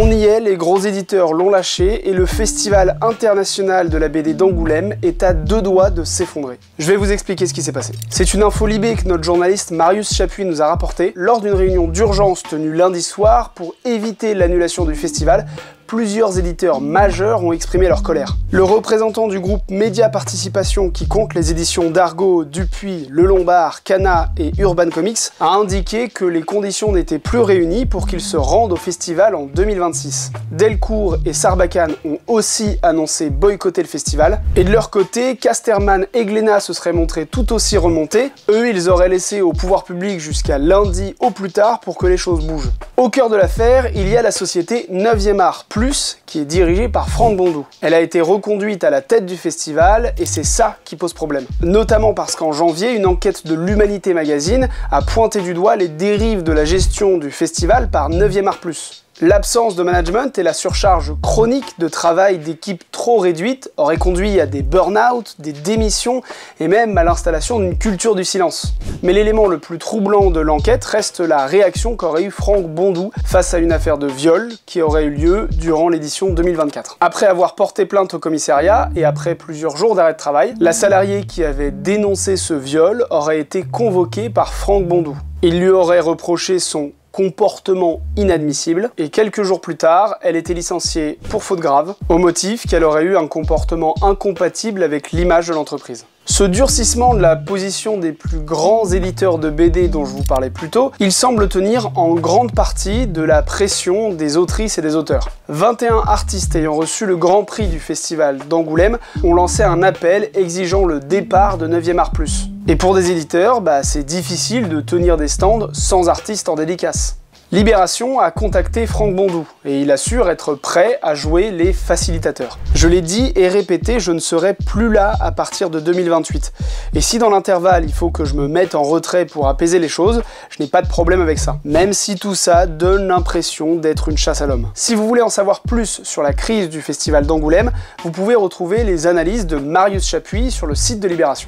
On y est, les gros éditeurs l'ont lâché et le Festival international de la BD d'Angoulême est à deux doigts de s'effondrer. Je vais vous expliquer ce qui s'est passé. C'est une info libé que notre journaliste Marius Chapuis nous a rapportée lors d'une réunion d'urgence tenue lundi soir pour éviter l'annulation du festival. Plusieurs éditeurs majeurs ont exprimé leur colère. Le représentant du groupe Média Participation qui compte les éditions d'Argo, Dupuis, Le Lombard, Kana et Urban Comics a indiqué que les conditions n'étaient plus réunies pour qu'ils se rendent au festival en 2026. Delcourt et Sarbacane ont aussi annoncé boycotter le festival. Et de leur côté, Casterman et Glénat se seraient montrés tout aussi remontés. Eux, ils auraient laissé au pouvoir public jusqu'à lundi au plus tard pour que les choses bougent. Au cœur de l'affaire, il y a la société 9e Art Plus, qui est dirigée par Franck Bondou. Elle a été reconduite à la tête du festival et c'est ça qui pose problème. Notamment parce qu'en janvier, une enquête de l'Humanité Magazine a pointé du doigt les dérives de la gestion du festival par 9e Art Plus. L'absence de management et la surcharge chronique de travail d'équipes trop réduites auraient conduit à des burn-out, des démissions et même à l'installation d'une culture du silence. Mais l'élément le plus troublant de l'enquête reste la réaction qu'aurait eu Franck Bondou face à une affaire de viol qui aurait eu lieu durant l'édition 2024. Après avoir porté plainte au commissariat et après plusieurs jours d'arrêt de travail, la salariée qui avait dénoncé ce viol aurait été convoquée par Franck Bondou. Il lui aurait reproché son comportement inadmissible et quelques jours plus tard, elle était licenciée pour faute grave, au motif qu'elle aurait eu un comportement incompatible avec l'image de l'entreprise. Ce durcissement de la position des plus grands éditeurs de BD dont je vous parlais plus tôt, il semble tenir en grande partie de la pression des autrices et des auteurs. 21 artistes ayant reçu le grand prix du festival d'Angoulême ont lancé un appel exigeant le départ de 9e Art Plus. Et pour des éditeurs, c'est difficile de tenir des stands sans artistes en dédicace. Libération a contacté Franck Bondou et il assure être prêt à jouer les facilitateurs. Je l'ai dit et répété, je ne serai plus là à partir de 2028. Et si dans l'intervalle il faut que je me mette en retrait pour apaiser les choses, je n'ai pas de problème avec ça. Même si tout ça donne l'impression d'être une chasse à l'homme. Si vous voulez en savoir plus sur la crise du festival d'Angoulême, vous pouvez retrouver les analyses de Marius Chapuis sur le site de Libération.